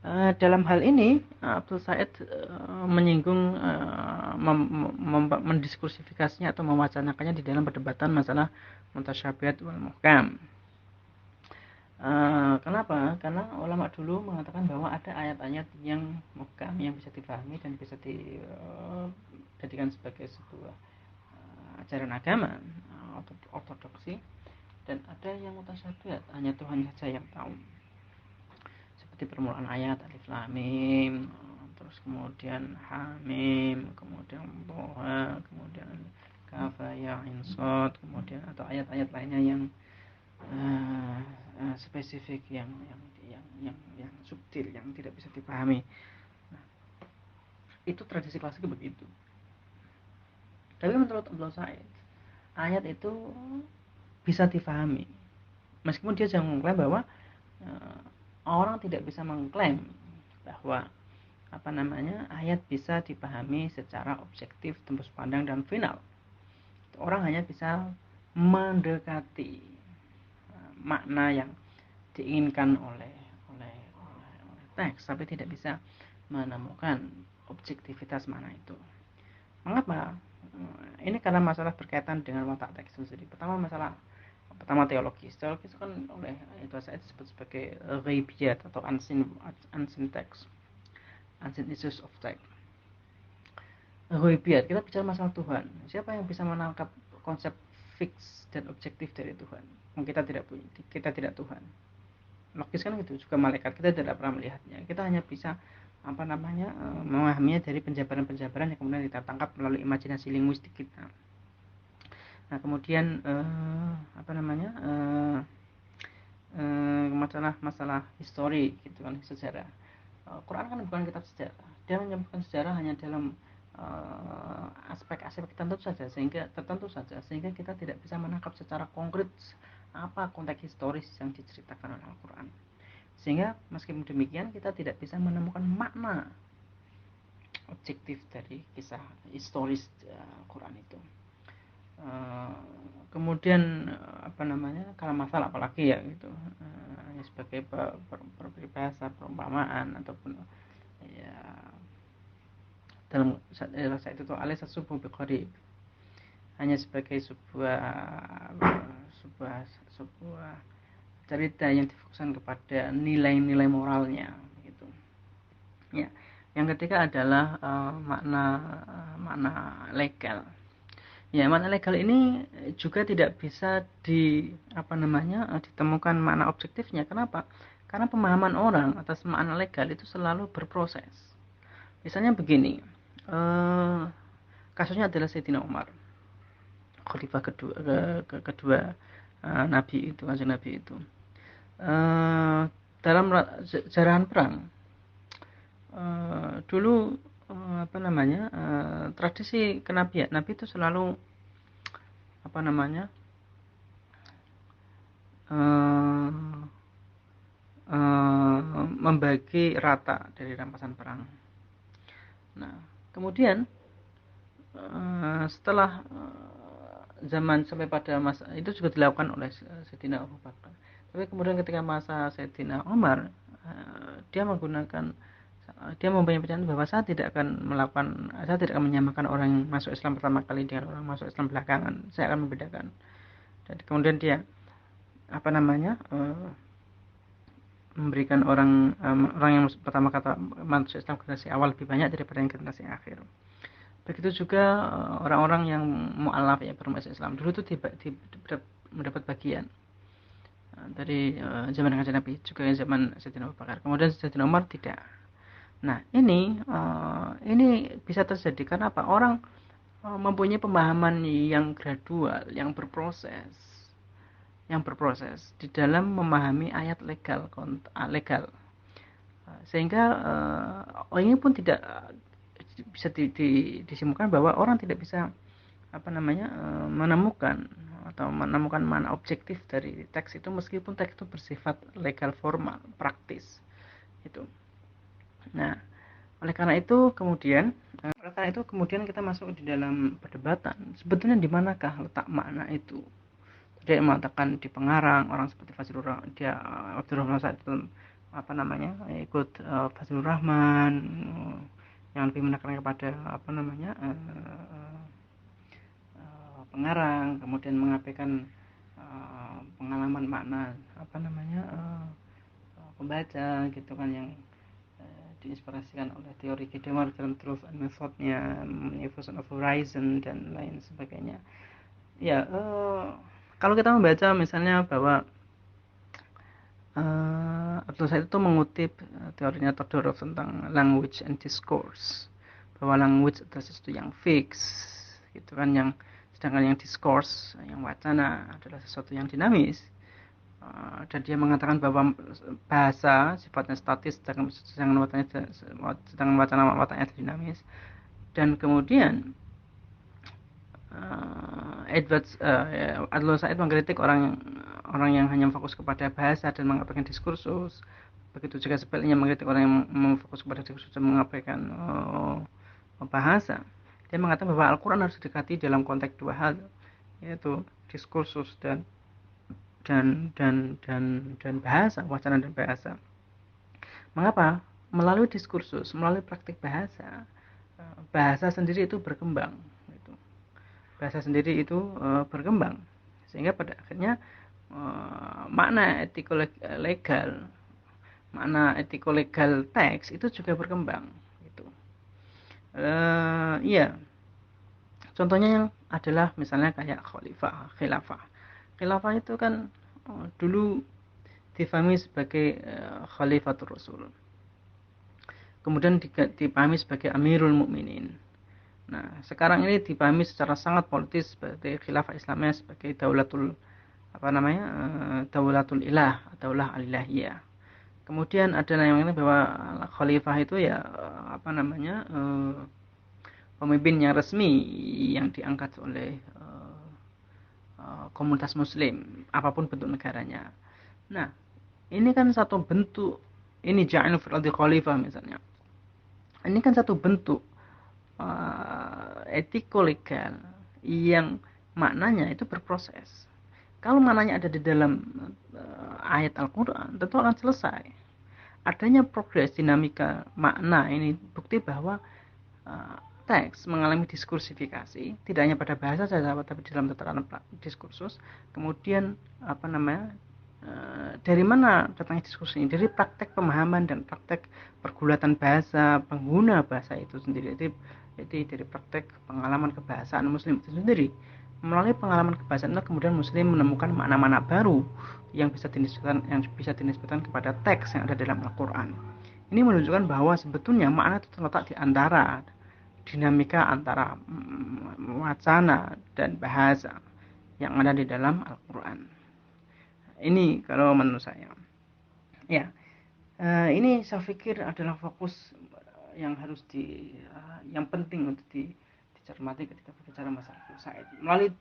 Dalam hal ini Abdul Said menyinggung mendiskursifikasinya atau mewacanakannya di dalam perdebatan masalah mutasyabihat wal muhkam. Kenapa? Karena ulama dulu mengatakan bahwa ada ayat-ayat yang muhkam yang bisa dipahami dan bisa dijadikan sebagai sebuah ajaran agama atau ortodoksi, dan ada yang mutasyabihat, hanya Tuhan saja yang tahu, seperti permulaan ayat alif lam mim, terus kemudian hamim, kemudian boha, kemudian kafa ya ain sad, kemudian atau ayat-ayat lainnya yang spesifik, yang subtil, yang tidak bisa dipahami. Nah, itu tradisi klasik begitu. Tapi menurut Abdul Said, ayat itu bisa dipahami, meskipun dia jangan mengklaim bahwa orang tidak bisa mengklaim bahwa ayat bisa dipahami secara objektif, tembus pandang dan final. Orang hanya bisa mendekati makna yang diinginkan oleh teks, tapi tidak bisa menemukan objektivitas makna itu. Mengapa? Ini karena masalah berkaitan dengan watak teks sendiri. Pertama teologis kan oleh itu saya disebut sebagai ghaibiyat atau unseen text, unseen issues of text. Ghaibiyat, kita bicara masalah Tuhan. Siapa yang bisa menangkap konsep fix dan objektif dari Tuhan? Kita tidak Tuhan. Logis kan gitu. Juga malaikat kita tidak pernah melihatnya. Kita hanya bisa memahaminya dari penjabaran-penjabaran yang kemudian kita tangkap melalui imajinasi linguistik kita. Nah, kemudian masalah histori gitu kan, sejarah. Quran kan bukan kitab sejarah. Dia menyebutkan sejarah hanya dalam aspek-aspek tertentu saja, sehingga kita tidak bisa menangkap secara konkret apa konteks historis yang diceritakan oleh Al-Quran. Sehingga meskipun demikian kita tidak bisa menemukan makna objektif dari kisah historis Al-Quran itu. Kemudian kalau masalah apalagi ya gitu, sebagai peribahasa, perumpamaan, ataupun ya dalam saat itu alaysa subuh biqarib, hanya sebagai sebuah cerita yang difokuskan kepada nilai-nilai moralnya gitu. Ya, yang ketiga adalah makna legal. Ya, makna legal ini juga tidak bisa ditemukan makna objektifnya. Kenapa? Karena pemahaman orang atas makna legal itu selalu berproses. Misalnya begini, kasusnya adalah Sayyidina Umar, khalifah kedua Nabi itu, kanjeng Nabi itu. Dalam jarahan perang, dulu tradisi kenabian, Nabi itu selalu membagi rata dari rampasan perang. Nah, kemudian setelah zaman sampai pada masa itu juga dilakukan oleh Sayyidina Abu Bakar. Tapi kemudian ketika masa Sayyidina Umar, dia mempunyai pernyataan bahwa saya tidak akan menyamakan orang yang masuk Islam pertama kali dengan orang masuk Islam belakangan. Saya akan membedakan. Dan kemudian dia memberikan orang yang pertama kata masuk Islam generasi awal lebih banyak daripada yang generasi akhir. Begitu juga orang-orang yang mu'alaf, ya, bermasuk Islam dulu itu mendapat bagian dari zaman kanjeng Nabi, juga zaman Sayyidina Abu Bakar. Kemudian Sayyidina Umar tidak. Nah, ini bisa terjadi karena apa? Orang mempunyai pemahaman yang gradual, yang berproses di dalam memahami ayat legal, sehingga ini pun tidak bisa disimpulkan bahwa orang tidak bisa menemukan mana objektif dari teks itu, meskipun teks itu bersifat legal, formal, praktis itu. Nah, oleh karena itu kemudian kita masuk di dalam perdebatan, sebetulnya di manakah letak makna itu. Dia mengatakan di pengarang, orang seperti Fazlur, dia Abdurrahman Sa'id ikut Fazlur Rahman, yang lebih menekankan kepada pengarang, kemudian mengabaikan pengalaman makna pembaca gitu kan, yang diinspirasikan oleh teori Gadamer dalam Truth and Method-nya, Evolution of Horizon dan lain sebagainya. Ya, kalau kita membaca misalnya bahwa Abdul Said itu mengutip teorinya Todorov tentang language and discourse, bahwa language adalah sesuatu yang fix gitu kan, yang sedangkan yang discourse, yang wacana adalah sesuatu yang dinamis. Dan dia mengatakan bahwa bahasa sifatnya statis, sedangkan wacananya dinamis. Dan kemudian Abdul Said mengkritik orang yang hanya fokus kepada bahasa dan mengabaikan diskursus. Begitu juga sebaliknya mengkritik orang yang memfokus kepada diskursus dan mengabaikan bahasa. Dia mengatakan bahwa Al-Quran harus didekati dalam konteks dua hal, yaitu diskursus dan bahasa, wacana dan bahasa. Mengapa? Melalui diskursus, melalui praktik bahasa, bahasa sendiri itu berkembang. Bahasa sendiri itu berkembang, sehingga pada akhirnya makna etiko-legal, teks itu juga berkembang. Gitu. Iya. Contohnya yang adalah misalnya kayak khilafah. Khilafah itu kan dulu difahami sebagai Khalifatul Rasul. Kemudian dipahami sebagai Amirul Mukminin. Nah, sekarang ini dipahami secara sangat politis sebagai khilafah Islamnya sebagai daulatul ilah, daulah al-ilahiyah. Kemudian ada yang mengatakan bahwa khalifah itu ya pemimpin yang resmi yang diangkat oleh komunitas muslim, apapun bentuk negaranya. Nah, ini kan satu bentuk, ini ja'il fil ardi khalifah misalnya. Ini kan satu bentuk etiko-legal yang maknanya itu berproses. Kalau maknanya ada di dalam ayat Al-Quran, tentu akan selesai. Adanya progres dinamika makna ini bukti bahwa teks mengalami diskursifikasi, tidak hanya pada bahasa saja, tapi dalam tataran diskursus. Kemudian dari mana datangnya diskursus ini? Dari praktek pemahaman dan praktek pergulatan bahasa pengguna bahasa itu sendiri. Jadi dari praktek pengalaman kebahasaan muslim itu sendiri. Melalui pengalaman kebahasaan itu kemudian muslim menemukan makna-makna baru yang bisa dinisbahkan kepada teks yang ada dalam Al-Quran. Ini menunjukkan bahwa sebetulnya makna itu terletak di antara dinamika antara wacana dan bahasa yang ada di dalam Al-Quran. Ini kalau menurut saya. Ya, ini saya pikir adalah fokus yang harus yang penting untuk dicermati ketika berbicara masalah Said. Melalui